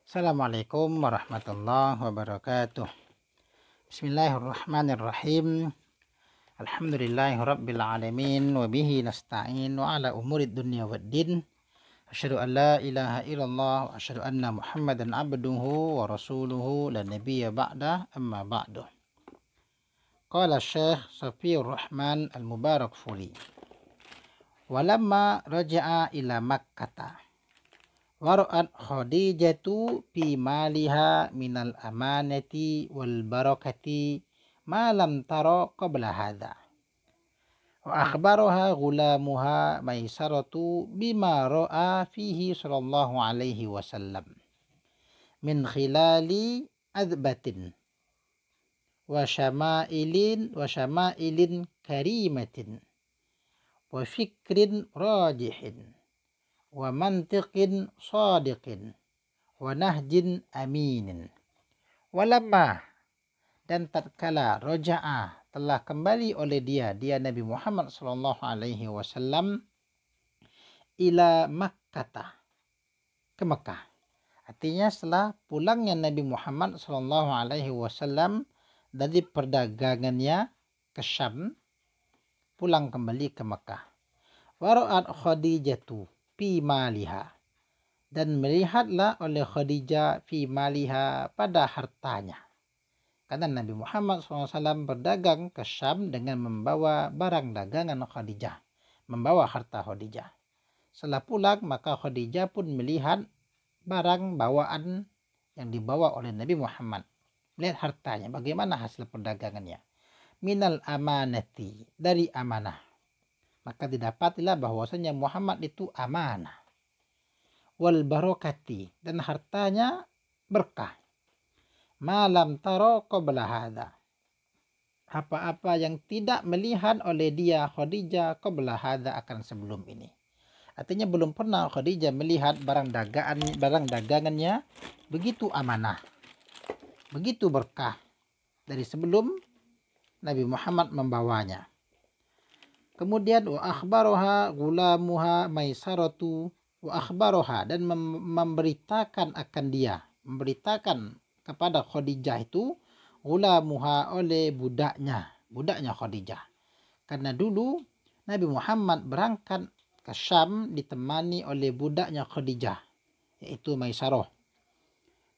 Assalamualaikum warahmatullahi wabarakatuh. Bismillahirrahmanirrahim. Alhamdulillahi rabbil alamin wa bihi nasta'in wa ala umurid dunya waddin. Asyhadu an la ilaha illallah wa asyhadu anna Muhammadan abduhu wa rasuluhu la nabiyya ba'da amma ba'du. Qala Syekh Safiyur Rahman Al-Mubarakfuri. Walamma raja'a ila Makkah wara'at Khadijatu fi maliha minal amanati wal barakati ma lam tara qabla hadha wa akhbaraha ghulamuha Maisaratu bima ra'a fihi sallallahu alaihi wasallam min khilali adbatin wa syama'ilin karimatin wa fikrin rajihin wa mantiqin sadiqin wa nahjin aminin. Walamma, dan tatkala roja'a, telah kembali oleh dia Nabi Muhammad sallallahu alaihi wasallam ila Makkah, ke Mekah. Artinya setelah pulangnya Nabi Muhammad sallallahu alaihi wasallam dari perdagangannya ke Syam, pulang kembali ke Mekah. Wara'at Khadijatu fi maliha, dan melihatlah oleh Khadijah fi maliha, pada hartanya. Karena Nabi Muhammad SAW berdagang ke Syam dengan membawa barang dagangan Khadijah, membawa harta Khadijah. Setelah pulang maka Khadijah pun melihat barang bawaan yang dibawa oleh Nabi Muhammad, melihat hartanya, bagaimana hasil perdagangannya. Minal amanati, dari amanah. Maka didapatilah bahwasanya Muhammad itu amanah. Wal barakati, dan hartanya berkah. Malam taro qabla hadha, apa-apa yang tidak melihat oleh dia Khadijah qabla hadha, akan sebelum ini. Artinya belum pernah Khadijah melihat barang dagangannya begitu amanah, begitu berkah dari sebelum Nabi Muhammad membawanya. Kemudian wa akhbaroha gulamuha Maisaratu, wa akhbaroha, dan memberitakan akan dia, memberitakan kepada Khadijah itu gulamuha, oleh budaknya Khadijah. Karena dulu Nabi Muhammad berangkat ke Syam ditemani oleh budaknya Khadijah, yaitu Maisarah.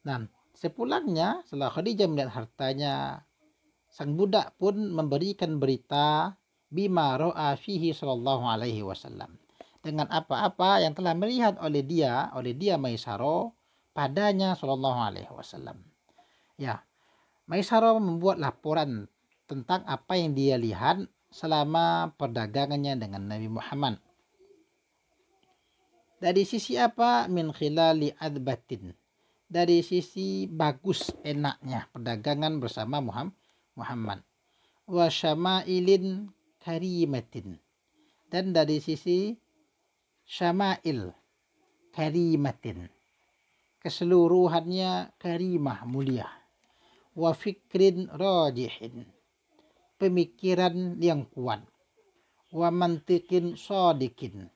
Nah, sepulangnya setelah Khadijah melihat hartanya, sang budak pun memberikan berita bima ra'a fihi sallallahu alaihi wasallam, dengan apa-apa yang telah melihat oleh dia Maisarah padanya sallallahu alaihi wasallam. Ya, Maisarah membuat laporan tentang apa yang dia lihat selama perdagangannya dengan Nabi Muhammad. Dari sisi apa? Min khilali adbatin, dari sisi bagus enaknya perdagangan bersama Muhammad. Wa syama'ilin karimatin, dan dari sisi syama'il karimatin, keseluruhannya karimah, mulia. Wa fikrin rajihin, pemikiran yang kuat. Wa mantiqin sadiqin,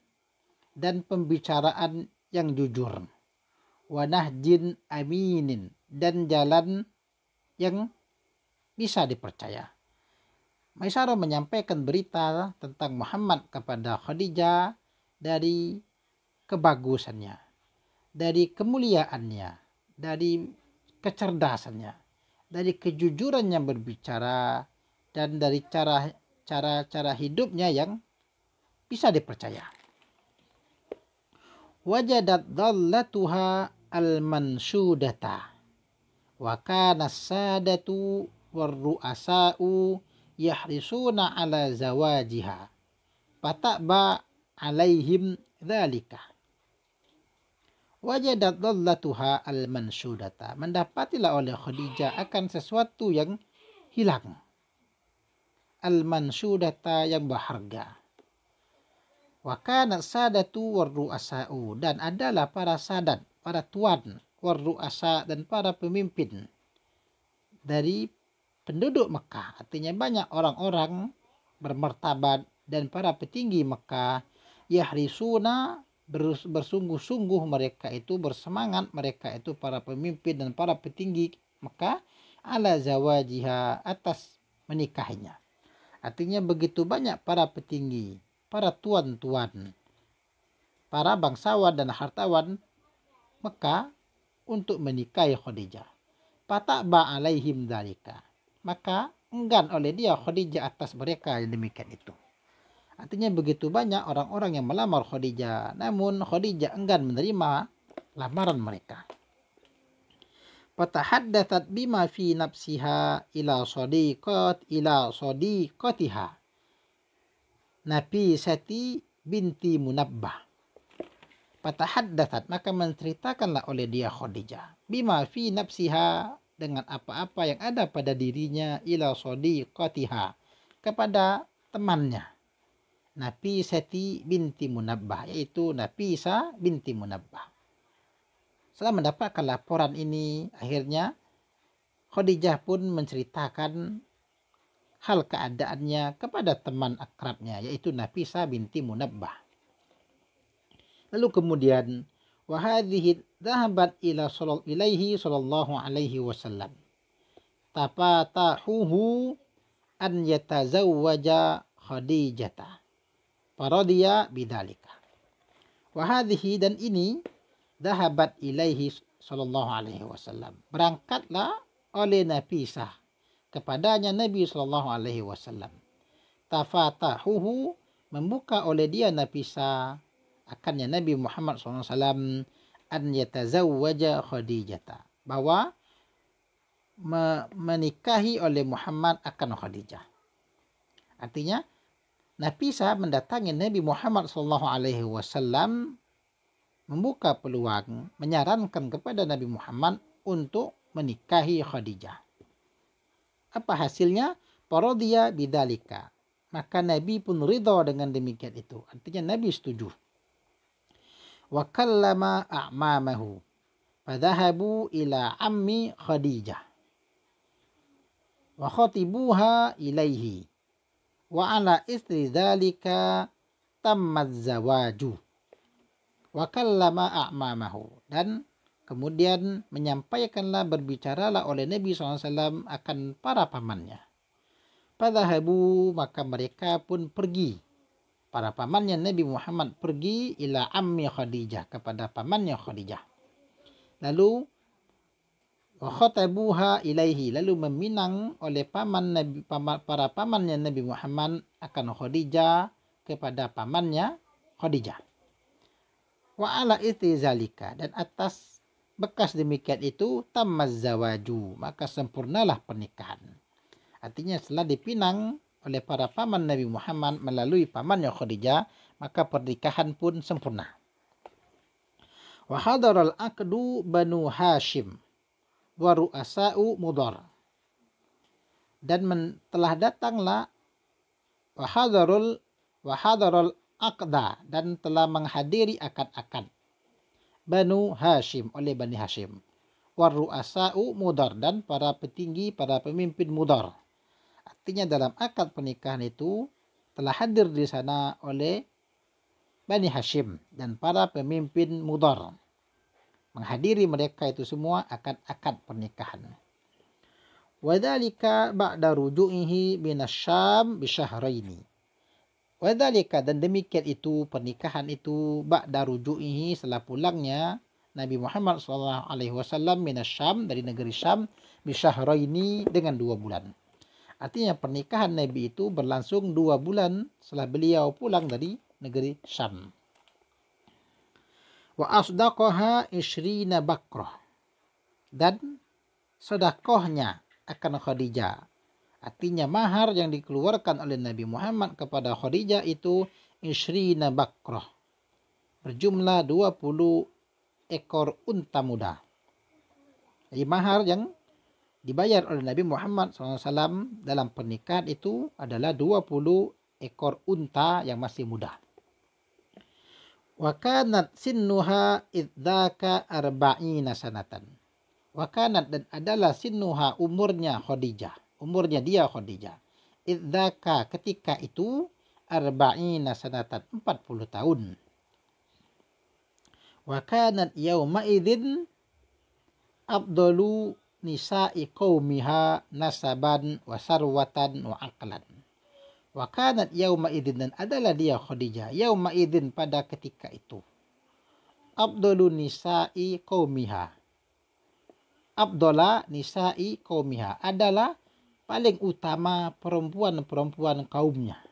dan pembicaraan yang jujur. Wa nahjin aminin, dan jalan yang bisa dipercaya. Maisarah menyampaikan berita tentang Muhammad kepada Khadijah dari kebagusannya, dari kemuliaannya, dari kecerdasannya, dari kejujurannya berbicara, dan dari cara hidupnya yang bisa dipercaya. Wajadat dhallatuha al-mansudata wa kana as-sadatu war-ru'asa'u yahrisuna ala zawajiha fata'ba alaihim dzalika. Wajadat dhallatuha al-mansudata, mendapatilah oleh Khadijah akan sesuatu yang hilang. Al-mansudata, yang berharga. Wa kana sadatu war-ru'asa'u, dan adalah para sadat, para tuan, war-ru'asa, dan para pemimpin dari penduduk Mekah. Artinya banyak orang-orang bermartabat dan para petinggi Mekah, yahrisuna, bersungguh-sungguh mereka itu, bersemangat mereka itu para pemimpin dan para petinggi Mekah ala zawajiha, atas menikahinya. Artinya begitu banyak para petinggi, para tuan-tuan, para bangsawan dan hartawan Mekah untuk menikahi Khadijah. Fata'ba alaihim dzalika. Maka enggan oleh dia Khadijah atas mereka yang demikian itu. Artinya begitu banyak orang-orang yang melamar Khadijah, namun Khadijah enggan menerima lamaran mereka. Fatahaddatsat bima fi nafsiha ila sadiqatiha Nafisati binti Munabbah. Fatahaddatsat, maka menceritakanlah oleh dia Khadijah, bima fi nafsiha, dengan apa-apa yang ada pada dirinya, ila sadiqatiha, kepada temannya Nafisati binti Munabbah, yaitu Nafisa binti Munabbah. Setelah mendapatkan laporan ini, akhirnya Khadijah pun menceritakan hal keadaannya kepada teman akrabnya, yaitu Nafisa binti Munabbah. Lalu kemudian wahadhihi dhahabat ilaihi sallallahu alaihi wasallam tafatahuhu an yatazawwaja Khadijata faradiya bidzalika. Wahadhihi, dan ini, dhahabat ilaihi sallallahu alaihi wasallam, berangkatlah oleh Nafisah kepadanya Nabi sallallahu alaihi wasallam. Tafatahuhu, membuka oleh dia Nafisah akannya Nabi Muhammad SAW, an yatazawwaja Khadijata, bahwa menikahi oleh Muhammad akan Khadijah. Artinya Nafisah mendatangi Nabi Muhammad SAW, membuka peluang, menyarankan kepada Nabi Muhammad untuk menikahi Khadijah. Apa hasilnya? Parodiya bidzalika, maka Nabi pun ridha dengan demikian itu. Artinya Nabi setuju. Wa kallama a'mamahu fadhahabu ila ammi Khadijah wa khatibuha ilaihi wa ala istri dzalika tammaz zawaju. Wa kallama a'mamahu, dan kemudian menyampaikanlah, berbicaralah oleh Nabi SAW akan para pamannya. Fadhahabu, maka mereka pun pergi, para pamannya Nabi Muhammad pergi, ila ammi Khadijah, kepada pamannya Khadijah. Lalu wa khatabuha ilaihi, lalu meminang oleh para pamannya Nabi Muhammad akan Khadijah kepada pamannya Khadijah. Wa ala istri zalika, dan atas bekas demikian itu, tammaz zawaju, maka sempurnalah pernikahan. Artinya setelah dipinang oleh para paman Nabi Muhammad melalui pamannya Khadijah, maka pernikahan pun sempurna. Wa hadaral aqdu banu Hashim wa ru'asa'u Mudar, dan telah datanglah wa hadaral aqda, dan telah menghadiri akad-akad Banu Hashim, oleh Bani Hashim, wa ru'asa'u Mudar, dan para petinggi, para pemimpin Mudar. Artinya dalam akad pernikahan itu telah hadir di sana oleh Bani Hashim dan para pemimpin Mudar. Menghadiri mereka itu semua akad-akad pernikahan. Wadzalika ba'da ruju'ihi minasyam bisyahraini. Wadzalika, dan demikian itu pernikahan itu, ba'da ruju'ihi, setelah pulangnya Nabi Muhammad SAW minasyam, dari negeri Syam, bisyahraini, dengan 2 bulan. Artinya pernikahan Nabi itu berlangsung 2 bulan setelah beliau pulang dari negeri Syam. Wa asdaqaha ishrina bakrah, dan sedekahnya akan Khadijah, artinya mahar yang dikeluarkan oleh Nabi Muhammad kepada Khadijah itu ishrina bakrah, berjumlah 20 ekor unta muda. Jadi mahar yang dibayar oleh Nabi Muhammad SAW dalam pernikahan itu adalah 20 ekor unta yang masih muda. Wa kanat sinnuha idzaka arba'ina sanatan. Wa kanat, dan adalah sinnuha, umurnya dia Khadijah. Idzaka, ketika itu, arba'ina sanatan, 40 tahun. Wa kanat yawma idzin afdalu nisa'i qaumiha nasaban wa sarwatan wa aqlan. Wa kanat yauma idzin, dan adalah dia Khadijah yauma idzin pada ketika itu, afdalu nisa'i qaumiha. Afdala nisa'i qaumiha adalah paling utama perempuan-perempuan kaumnya.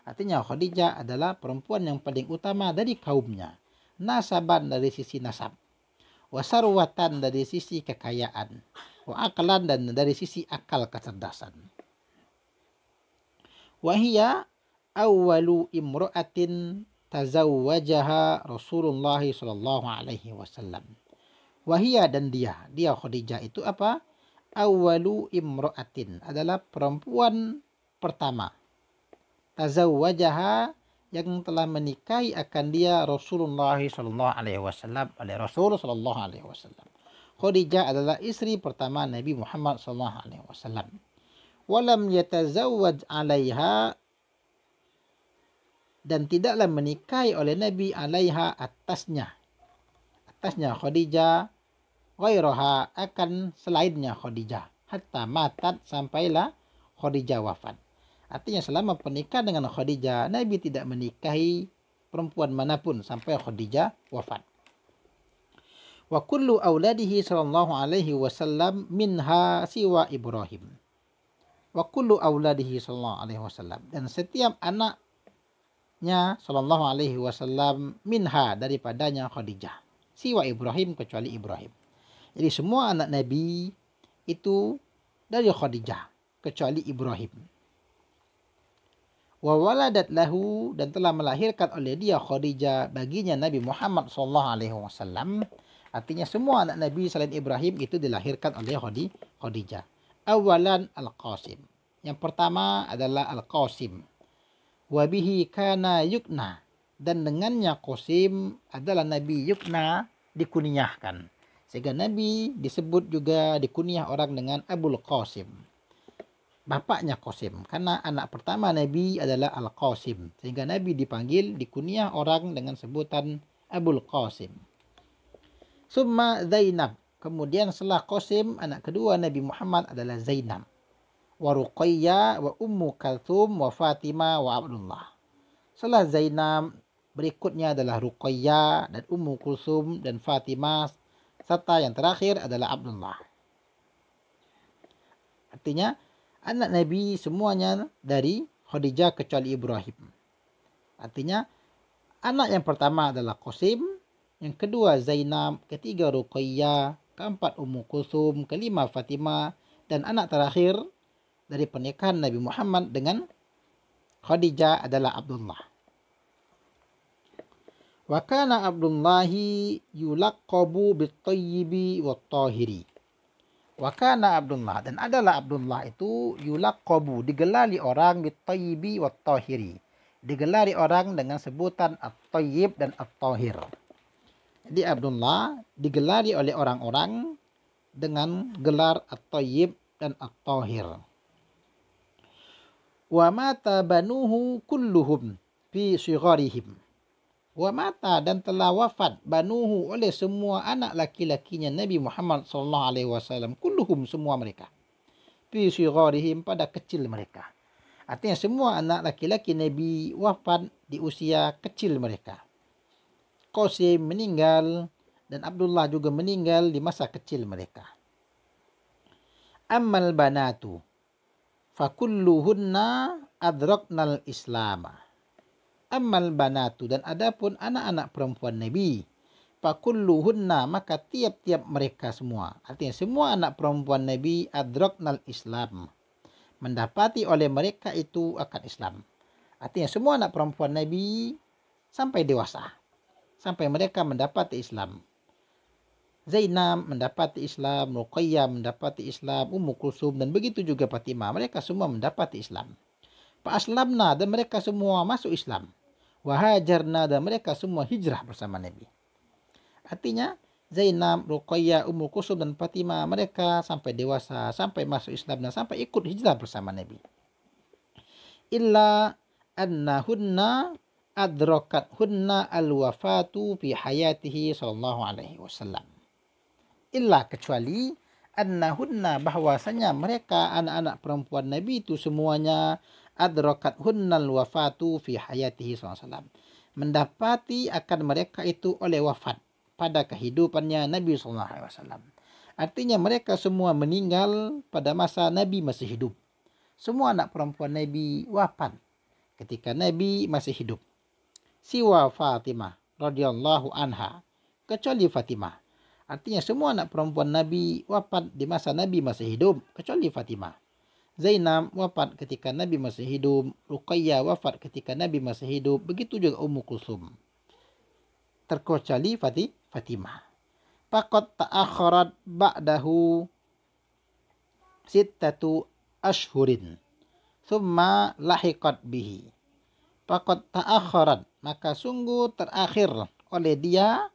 Artinya Khadijah adalah perempuan yang paling utama dari kaumnya. Nasaban dari sisi nasab, wasarwatan dari sisi kekayaan, wa aqlan dan dari sisi akal kecerdasan. Wahia awwalu imra'atin tazawwajaha Rasulullah sallallahu alaihi wasallam. Wahia, dan dia Khadijah itu apa? Awwalu imra'atin, adalah perempuan pertama. Tazawwajaha, yang telah menikahi akan dia Rasulullah sallallahu alaihi wasallam, oleh Rasul sallallahu alaihi wasallam. Khadijah adalah istri pertama Nabi Muhammad sallallahu alaihi wasallam. Walam yatazawwaj 'alaiha, dan tidaklah menikahi oleh Nabi 'alaiha atasnya Khadijah, ghairaha, akan selainnya Khadijah, hatta matat, sampailah Khadijah wafat. Artinya selama pernikahan dengan Khadijah, Nabi tidak menikahi perempuan manapun sampai Khadijah wafat. Wa kullu auladihi sallallahu alaihi wasallam minha siwa Ibrahim. Wa kullu auladihi sallallahu alaihi wasallam, dan setiap anaknya sallallahu alaihi wasallam minha, daripadanya Khadijah, siwa Ibrahim, kecuali Ibrahim. Jadi semua anak Nabi itu dari Khadijah kecuali Ibrahim. Wa waladat lahu, dan telah melahirkan oleh dia Khadijah baginya Nabi Muhammad sallallahu alaihi wasallam. Artinya semua anak Nabi selain Ibrahim itu dilahirkan oleh Khadijah. Awalan Al-Qasim, yang pertama adalah Al-Qasim. Wabihi kana yukna, dan dengannya Qasim adalah Nabi yukna, dikunyahkan. Sehingga Nabi disebut juga dikunyah orang dengan Abul Qasim, bapaknya Qasim, karena anak pertama Nabi adalah Al-Qasim, sehingga Nabi dipanggil, dikunyah orang dengan sebutan Abul Qasim. Summa Zainab, kemudian setelah Qasim, anak kedua Nabi Muhammad adalah Zainab, wa Ruqayyah, wa Ummu Kalthum, wa Fatimah, wa Abdullah. Setelah Zainab, berikutnya adalah Ruqayyah dan Ummu Kulsum dan Fatimah, serta yang terakhir adalah Abdullah. Artinya anak Nabi semuanya dari Khadijah kecuali Ibrahim. Artinya anak yang pertama adalah Qasim, yang kedua Zainab, ketiga Ruqayyah, keempat Ummu Kulsum, kelima Fatimah, dan anak terakhir dari pernikahan Nabi Muhammad dengan Khadijah adalah Abdullah. Wa kana Abdullahi yulaqabu bit-thayyibi wat-tahiri. Wa kana Abdullah, dan adalah Abdullah itu yulaqabu, digelari orang bit-thayyibi wat-tahiri, digelari orang dengan sebutan at-thayyib dan at-tahir. Jadi Abdullah digelari oleh orang-orang dengan gelar at-thayyib dan at-tahir. Wa mata banuhu kulluhum fi sigharihim. Wa mata, dan telah wafat, banuhu, oleh semua anak laki-lakinya Nabi Muhammad sallallahu alaihi wasallam, kulluhum, semua mereka, fi sigharihim, pada kecil mereka. Artinya semua anak laki-laki Nabi wafat di usia kecil mereka. Qasim meninggal dan Abdullah juga meninggal di masa kecil mereka. Ammal banatu fakulluhunna adraknal islama. Ammal banatu, dan adapun anak-anak perempuan Nabi, fakulluhunna, maka tiap-tiap mereka semua, artinya semua anak perempuan Nabi, adraknal Islam, mendapati oleh mereka itu akan Islam. Artinya semua anak perempuan Nabi sampai dewasa, sampai mereka mendapati Islam. Zainab mendapati Islam, Ruqayyah mendapati Islam, Ummu Kulsum, dan begitu juga Fatimah, mereka semua mendapati Islam. Fa'aslamna, dan mereka semua masuk Islam. Wahajarna, dan mereka semua hijrah bersama Nabi. Artinya Zainab, Ruqayyah, Ummu Kulsum, dan Fatimah, mereka sampai dewasa, sampai masuk Islam, dan sampai ikut hijrah bersama Nabi. Illa annahunna adrakat hunna al-wafatu fi hayatihi sallallahu alaihi wasallam. Illa kecuali annahunna bahwasanya mereka anak-anak perempuan Nabi itu semuanya adrakat hunnal wafatu fi hayatihi sallallahu alaihi wasallam. Mendapati akan mereka itu oleh wafat pada kehidupannya Nabi sallallahu alaihi wasallam. Artinya mereka semua meninggal pada masa Nabi masih hidup. Semua anak perempuan Nabi wafat ketika Nabi masih hidup. Siwa Fatimah radhiyallahu anha, kecuali Fatimah. Artinya semua anak perempuan Nabi wafat di masa Nabi masih hidup, kecuali Fatimah. Zainab wafat ketika Nabi masih hidup, Ruqayyah wafat ketika Nabi masih hidup, begitu juga Ummu Kulsum. Terkecuali Fatimah. Faqad ta'akharat ba'dahu sittatu ashhurin, thumma lahiqat bihi. Faqad ta'akharat, maka sungguh terakhir oleh dia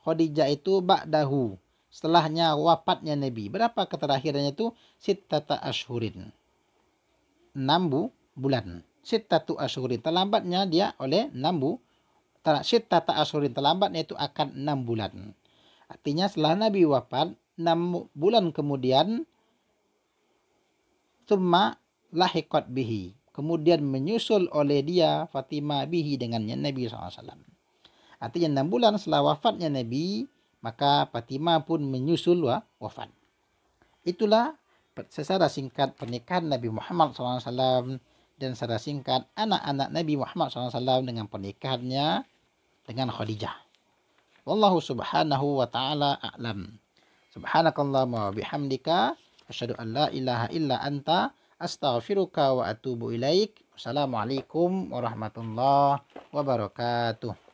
Khadijah itu ba'dahu, setelahnya wafatnya Nabi. Berapa keterakhirannya itu? Sittata ashhurin, 6 bulan. Sittatu ashhurin, terlambatnya dia oleh 6 sittata ashhurin, terlambatnya itu akan 6 bulan. Artinya setelah Nabi wafat 6 bulan kemudian, summa lahiqat bihi, kemudian menyusul oleh dia Fatimah bihi dengannya Nabi SAW. Artinya 6 bulan setelah wafatnya Nabi, maka Fatimah pun menyusul wafat. Itulah secara singkat pernikahan Nabi Muhammad SAW dan secara singkat anak-anak Nabi Muhammad SAW dengan pernikahannya dengan Khadijah. Wallahu subhanahu wa ta'ala a'lam. Subhanakallahumma wa bihamdika asyhadu an la ilaha illa anta astaghfiruka wa atubu ilaik. Wassalamualaikum warahmatullahi wabarakatuh.